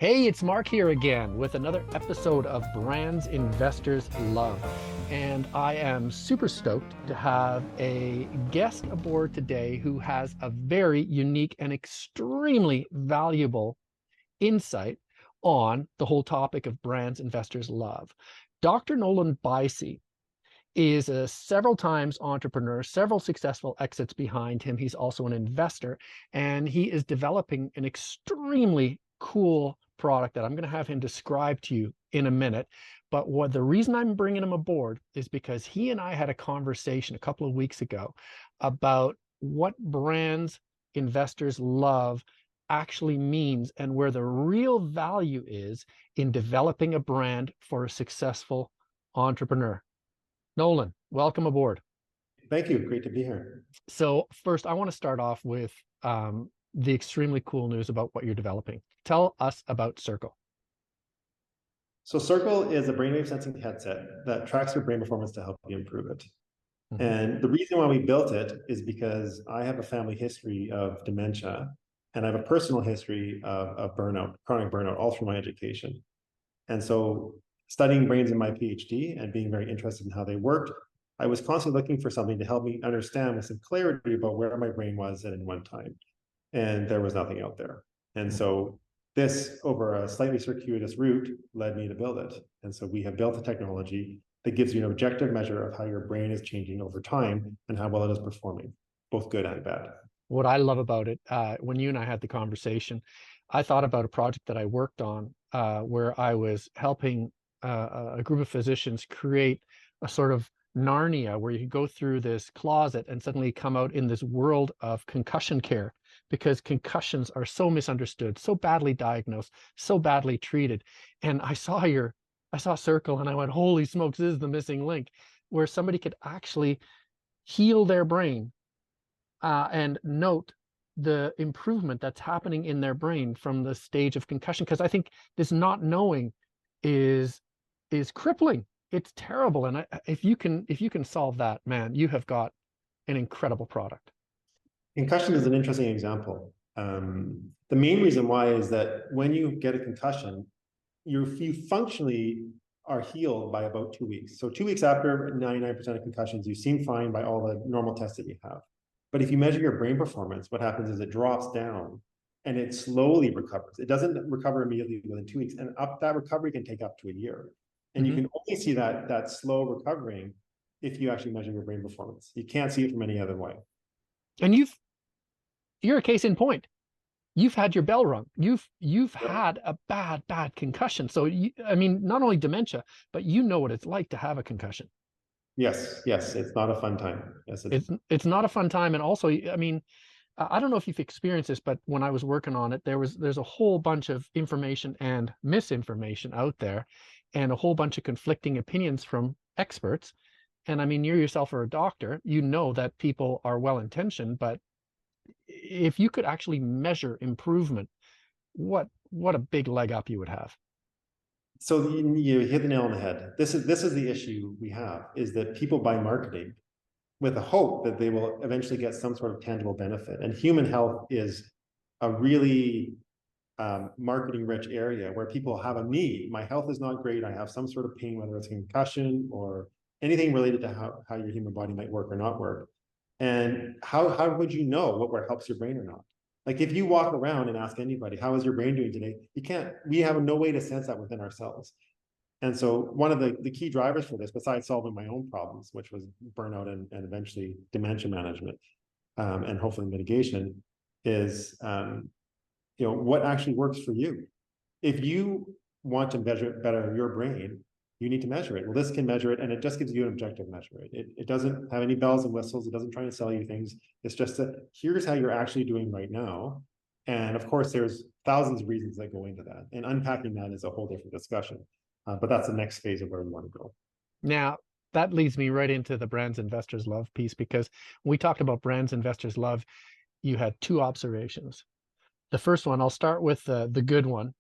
Hey, it's Mark here again with another episode of Brands Investors Love. And I am super stoked to have a guest aboard today who has a very unique and extremely valuable insight on the whole topic of brands investors love. Dr. Nolan Beise is a several times entrepreneur, several successful exits behind him. He's also an investor, and he is developing an extremely cool product that I'm going to have him describe to you in a minute. But the reason I'm bringing him aboard is because he and I had a conversation a couple of weeks ago about what brands investors love actually means and where the real value is in developing a brand for a successful entrepreneur. Nolan, welcome aboard. Thank you. Great to be here. So first, I want to start off with the extremely cool news about what you're developing. Tell us about Circle. So Circle is a brainwave sensing headset that tracks your brain performance to help you improve it. Mm-hmm. And the reason why we built it is because I have a family history of dementia, and I have a personal history of burnout, chronic burnout, all through my education. And so studying brains in my PhD and being very interested in how they worked, I was constantly looking for something to help me understand with some clarity about where my brain was at any one time. And there was nothing out there. And so this, over a slightly circuitous route, led me to build it. And so we have built a technology that gives you an objective measure of how your brain is changing over time and how well it is performing, both good and bad. What I love about it, when you and I had the conversation, I thought about a project that I worked on where I was helping a group of physicians create a sort of Narnia where you can go through this closet and suddenly come out in this world of concussion care, because concussions are so misunderstood, so badly diagnosed, so badly treated. And I saw Circle and I went, holy smokes, this is the missing link where somebody could actually heal their brain and note the improvement that's happening in their brain from the stage of concussion. Because I think this not knowing is crippling. It's terrible. And if you can solve that, man, you have got an incredible product. Concussion is an interesting example. The main reason why is that when you get a concussion, you functionally are healed by about 2 weeks. So 2 weeks after 99% of concussions, you seem fine by all the normal tests that you have. But if you measure your brain performance, what happens is it drops down and it slowly recovers. It doesn't recover immediately within 2 weeks, and that recovery can take up to a year. And you can only see that slow recovering if you actually measure your brain performance. You can't see it from any other way. And you're a case in point. You've had your bell rung. You've had a bad concussion. So I mean, not only dementia, but you know what it's like to have a concussion. Yes, it's not a fun time. Yes, it's not a fun time. And also, I mean, I don't know if you've experienced this, but when I was working on it, there's a whole bunch of information and misinformation out there, and a whole bunch of conflicting opinions from experts. And I mean, you yourself are a doctor, you know that people are well-intentioned, but if you could actually measure improvement, what a big leg up you would have. So you hit the nail on the head. This is the issue we have, is that people buy marketing with a hope that they will eventually get some sort of tangible benefit. And human health is a really marketing rich area where people have a need. My health is not great. I have some sort of pain, whether it's concussion or anything related to how your human body might work or not work. And how would you know what helps your brain or not? Like if you walk around and ask anybody, how is your brain doing today? You can't, we have no way to sense that within ourselves. And so one of the key drivers for this, besides solving my own problems, which was burnout and eventually dementia management and hopefully mitigation, is what actually works for you. If you want to measure better your brain, you need to measure it. Well, this can measure it, and it just gives you an objective measure. It doesn't have any bells and whistles. It doesn't try to sell you things. It's just that here's how you're actually doing right now. And of course, there's thousands of reasons that go into that. And unpacking that is a whole different discussion. But that's the next phase of where we want to go. Now, that leads me right into the brands investors love piece, because when we talked about brands investors love, you had two observations. The first one, I'll start with the good one,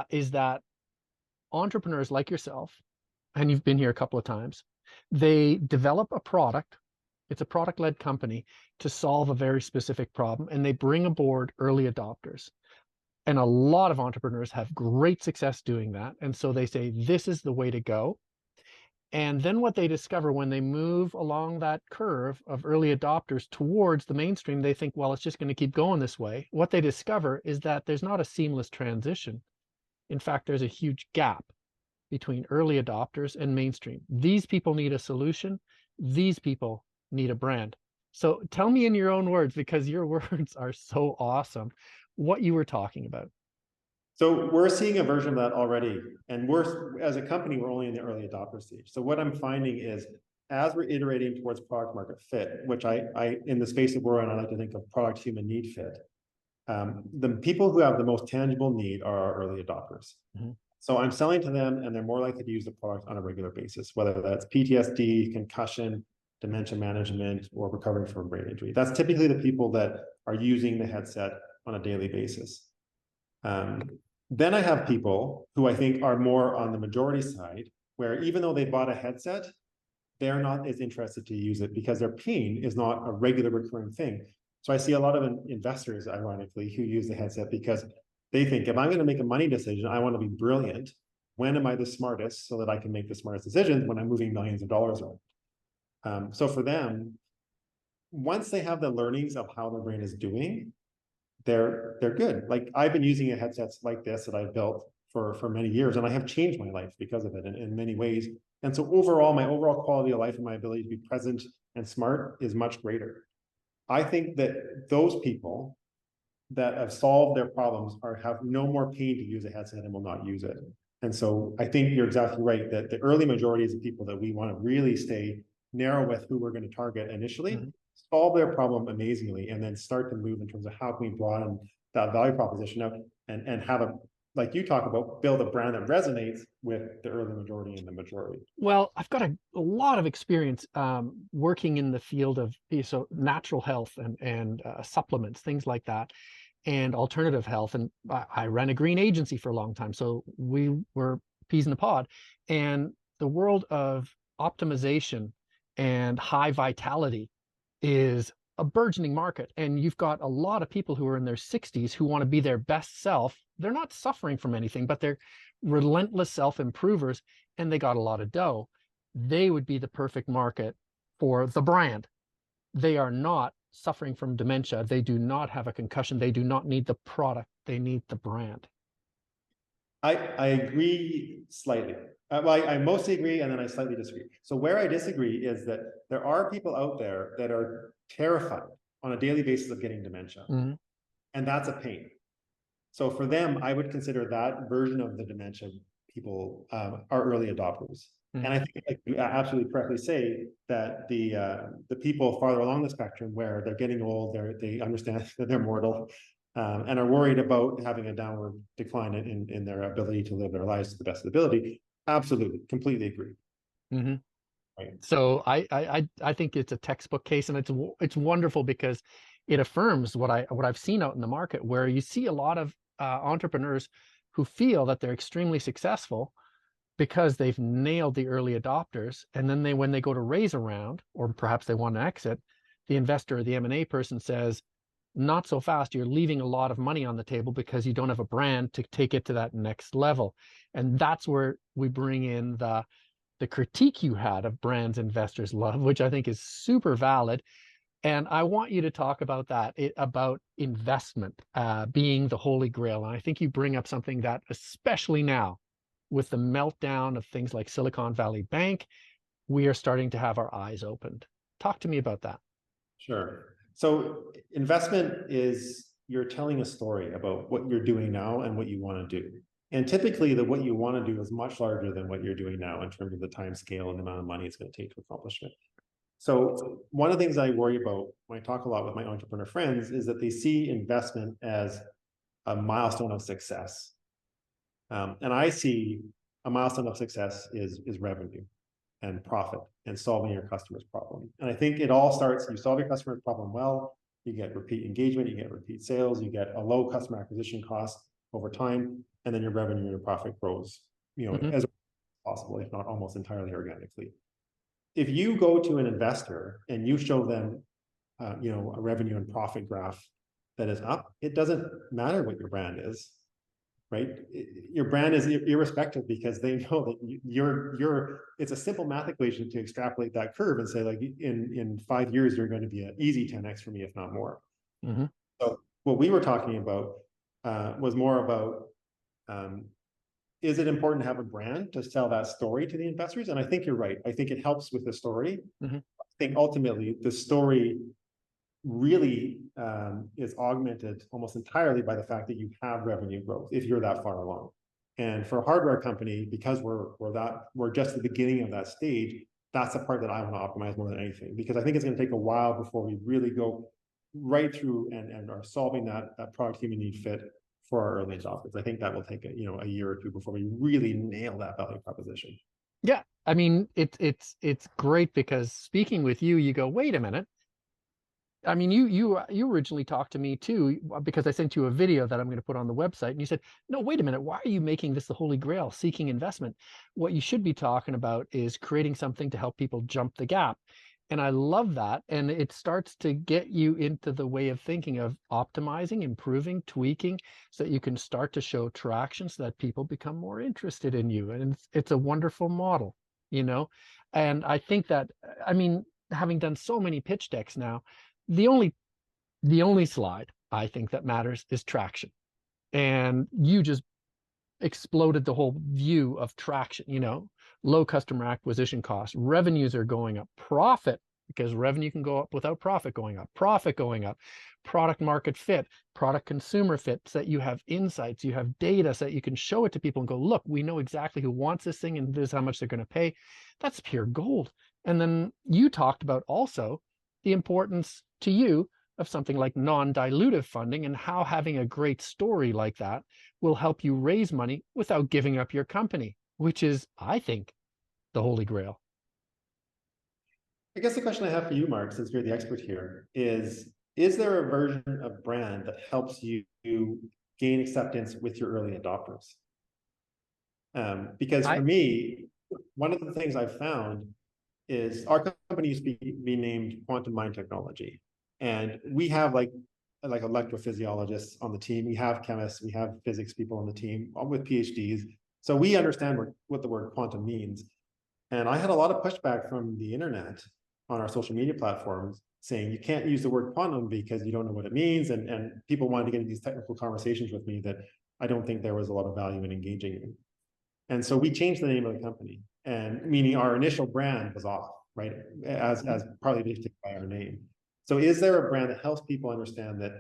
is that entrepreneurs like yourself, and you've been here a couple of times, they develop a product. It's a product-led company to solve a very specific problem, and they bring aboard early adopters. And a lot of entrepreneurs have great success doing that. And so they say, this is the way to go. And then what they discover when they move along that curve of early adopters towards the mainstream, they think, well, it's just going to keep going this way. What they discover is that there's not a seamless transition. In fact, there's a huge gap between early adopters and mainstream. These people need a solution. These people need a brand. So tell me in your own words, because your words are so awesome, what you were talking about. So we're seeing a version of that already. And we're, as a company, we're only in the early adopter stage. So what I'm finding is as we're iterating towards product market fit, which I in the space that we're in, I like to think of product human need fit. The people who have the most tangible need are our early adopters. Mm-hmm. So I'm selling to them and they're more likely to use the product on a regular basis, whether that's PTSD, concussion, dementia management, or recovering from brain injury. That's typically the people that are using the headset on a daily basis. Then I have people who I think are more on the majority side, where even though they bought a headset, they're not as interested to use it because their pain is not a regular recurring thing. So I see a lot of investors, ironically, who use the headset because they think if I'm going to make a money decision, I want to be brilliant. When am I the smartest so that I can make the smartest decisions when I'm moving millions of dollars around? So for them, once they have the learnings of how their brain is doing, they're good. Like I've been using headsets like this that I've built for many years, and I have changed my life because of it in many ways. And so overall, my overall quality of life and my ability to be present and smart is much greater. I think that those people that have solved their problems have no more pain to use a headset and will not use it. And so I think you're exactly right that the early majority is the people that we want to really stay narrow with who we're going to target initially, mm-hmm. solve their problem amazingly, and then start to move in terms of how can we broaden that value proposition out and have a, like you talk about, build a brand that resonates with the early majority and the majority. Well, I've got a lot of experience working in the field of natural health and supplements, things like that, and alternative health. And I ran a green agency for a long time, so we were peas in the pod. And the world of optimization and high vitality is a burgeoning market. And you've got a lot of people who are in their 60s who want to be their best self. They're not suffering from anything, but they're relentless self-improvers, and they got a lot of dough. They would be the perfect market for the brand. They are not suffering from dementia. They do not have a concussion. They do not need the product. They need the brand. I agree slightly. I mostly agree, and then I slightly disagree. So where I disagree is that there are people out there that are terrified on a daily basis of getting dementia, mm-hmm. and that's a pain. So for them, I would consider that version of the dementia people are early adopters. Mm-hmm. And I think, like you absolutely correctly say, that the people farther along the spectrum where they're getting old, they understand that they're mortal, and are worried about having a downward decline in their ability to live their lives to the best of ability. Absolutely, completely agree. Mm-hmm. Right. So I think it's a textbook case, and it's wonderful because it affirms what I've seen out in the market, where you see a lot of entrepreneurs who feel that they're extremely successful because they've nailed the early adopters, and then when they go to raise a round, or perhaps they want to exit, the investor or the M&A person says, not so fast, you're leaving a lot of money on the table because you don't have a brand to take it to that next level. And that's where we bring in the critique you had of brands investors love, which I think is super valid. And I want you to talk about that, about investment being the holy grail. And I think you bring up something that, especially now, with the meltdown of things like Silicon Valley Bank, we are starting to have our eyes opened. Talk to me about that. Sure. So investment is you're telling a story about what you're doing now and what you want to do. And typically what you want to do is much larger than what you're doing now in terms of the time scale and the amount of money it's going to take to accomplish it. So one of the things I worry about when I talk a lot with my entrepreneur friends is that they see investment as a milestone of success. And I see a milestone of success is revenue and profit and solving your customer's problem. And I think it all starts, you solve your customer's problem well, you get repeat engagement, you get repeat sales, you get a low customer acquisition cost over time, and then your revenue and your profit grows, mm-hmm. as possible, if not almost entirely organically. If you go to an investor and you show them, a revenue and profit graph that is up, it doesn't matter what your brand is, right? Your brand is irrespective because they know that it's a simple math equation to extrapolate that curve and say, like, in 5 years, you're going to be an easy 10x for me, if not more. Mm-hmm. So what we were talking about was more about, is it important to have a brand to sell that story to the investors? And I think you're right. I think it helps with the story. Mm-hmm. I think ultimately the story really is augmented almost entirely by the fact that you have revenue growth if you're that far along. And for a hardware company, because we're just at the beginning of that stage, that's the part that I want to optimize more than anything, because I think it's going to take a while before we really go right through and are solving that product human need fit for our early adopters. I think that will take a year or two before we really nail that value proposition. Yeah, I mean, it's great because speaking with you, you go, wait a minute. I mean, you originally talked to me too, because I sent you a video that I'm going to put on the website, and you said, no, wait a minute, why are you making this the holy grail, seeking investment? What you should be talking about is creating something to help people jump the gap. And I love that. And it starts to get you into the way of thinking of optimizing, improving, tweaking, so that you can start to show traction so that people become more interested in you. And it's a wonderful model, you know? And I think that, I mean, having done so many pitch decks now, the only slide I think that matters is traction. And you just exploded the whole view of traction, low customer acquisition costs, revenues are going up, profit, because revenue can go up without profit going up, product market fit, product consumer fit, so that you have insights, you have data, so that you can show it to people and go, look, we know exactly who wants this thing and this is how much they're going to pay. That's pure gold. And then you talked about also the importance to you of something like non-dilutive funding, and how having a great story like that will help you raise money without giving up your company, which is, I think, the holy grail. I guess the question I have for you, Mark, since you're the expert here, is there a version of brand that helps you gain acceptance with your early adopters? Because for me, one of the things I've found is our company used to be named Quantum Mind Technology. And we have like electrophysiologists on the team. We have chemists, we have physics people on the team with PhDs. So we understand what the word quantum means. And I had a lot of pushback from the internet on our social media platforms saying you can't use the word quantum because you don't know what it means. And people wanted to get into these technical conversations with me that I don't think there was a lot of value in engaging in. And so we changed the name of the company, and meaning our initial brand was off, right? As partly dictated by our name. So is there a brand that helps people understand that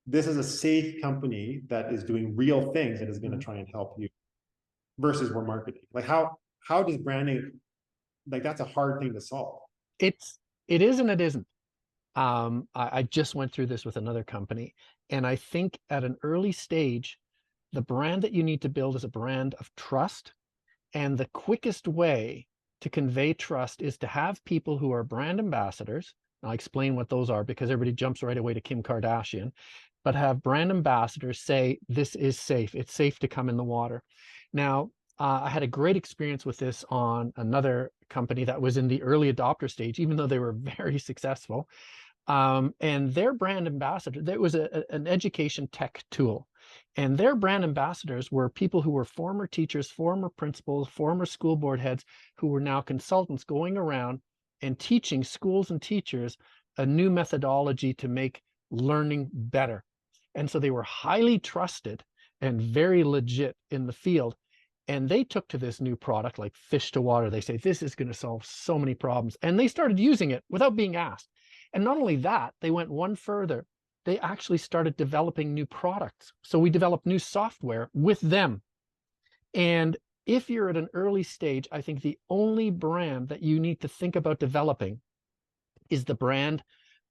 this is a safe company that is doing real things that is going to try and help you, versus we're marketing? Like how does branding, like, that's a hard thing to solve. It is and it isn't. I just went through this with another company, and I think at an early stage, the brand that you need to build is a brand of trust. And the quickest way to convey trust is to have people who are brand ambassadors. I'll explain what those are because everybody jumps right away to Kim Kardashian, but have brand ambassadors say, this is safe. It's safe to come in the water. Now, I had a great experience with this on another company that was in the early adopter stage, even though they were very successful. And their brand ambassador, there was an education tech tool. And their brand ambassadors were people who were former teachers, former principals, former school board heads, who were now consultants going around and teaching schools and teachers a new methodology to make learning better. And so they were highly trusted and very legit in the field. And they took to this new product like fish to water. They say, this is going to solve so many problems. And they started using it without being asked. And not only that, they went one further. They actually started developing new products. So we developed new software with them. And if you're at an early stage, I think the only brand that you need to think about developing is the brand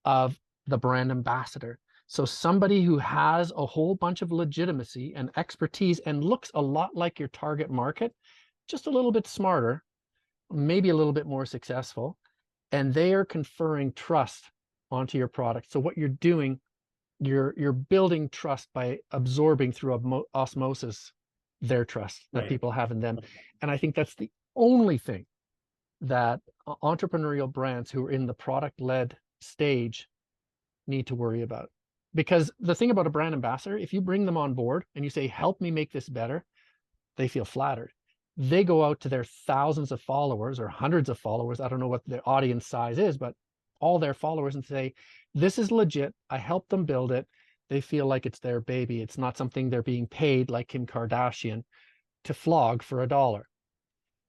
of the brand ambassador. So somebody who has a whole bunch of legitimacy and expertise and looks a lot like your target market, just a little bit smarter, maybe a little bit more successful, and they are conferring trust onto your product. So what you're doing, you're building trust by absorbing through osmosis their trust that people have in them. And I think that's the only thing that entrepreneurial brands who are in the product-led stage need to worry about. Because the thing about a brand ambassador, if you bring them on board and you say, help me make this better, they feel flattered. They go out to their thousands of followers or hundreds of followers. I don't know what the audience size is, but all their followers, and say, this is legit. I helped them build it. They feel like it's their baby. It's not something they're being paid like Kim Kardashian to flog for $1.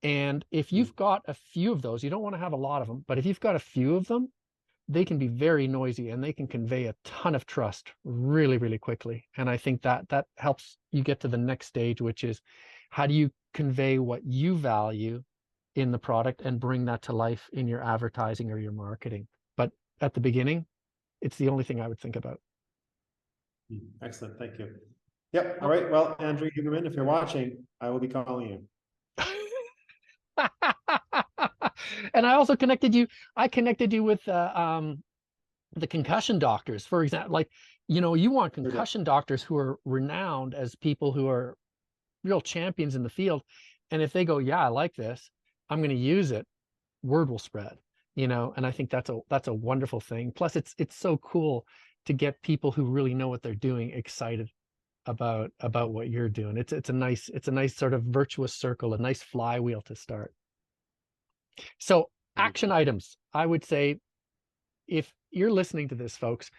And if you've got a few of those, you don't want to have a lot of them, but if you've got a few of them, they can be very noisy and they can convey a ton of trust really, really quickly. And I think that that helps you get to the next stage, which is how do you convey what you value in the product and bring that to life in your advertising or your marketing. But at the beginning, it's the only thing I would think about. Excellent. Thank you. Yep. All right. Well, Andrew Huberman, if you're watching, I will be calling you. And I also connected you. I connected you with the concussion doctors, for example. Like, you want concussion doctors who are renowned as people who are real champions in the field. And if they go, yeah, I like this, I'm going to use it, word will spread. And I think that's a wonderful thing. Plus, it's so cool to get people who really know what they're doing excited about what you're doing. It's a nice sort of virtuous circle, a nice flywheel to start. So action items, I would say, if you're listening to this, folks,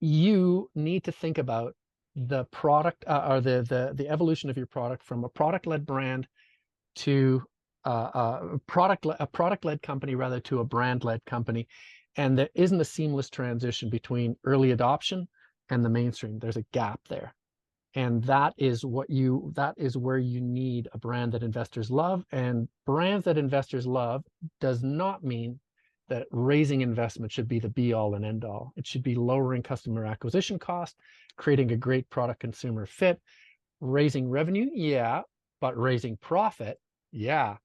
you need to think about the product or the evolution of your product from a product-led brand to a product-led company, rather, to a brand-led company. And there isn't a seamless transition between early adoption and the mainstream. There's a gap there. And that is where you need a brand that investors love. And brands that investors love does not mean that raising investment should be the be all and end all. It should be lowering customer acquisition cost, creating a great product consumer fit, raising revenue, yeah, but raising profit, yeah.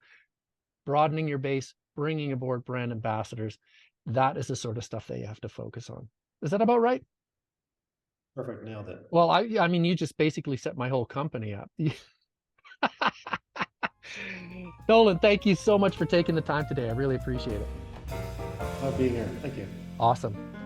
Broadening your base, bringing aboard brand ambassadors. That is the sort of stuff that you have to focus on. Is that about right? Perfect. Nailed it. Well, I mean, you just basically set my whole company up. Nolan, thank you so much for taking the time today. I really appreciate it. Love being here. Thank you. Awesome.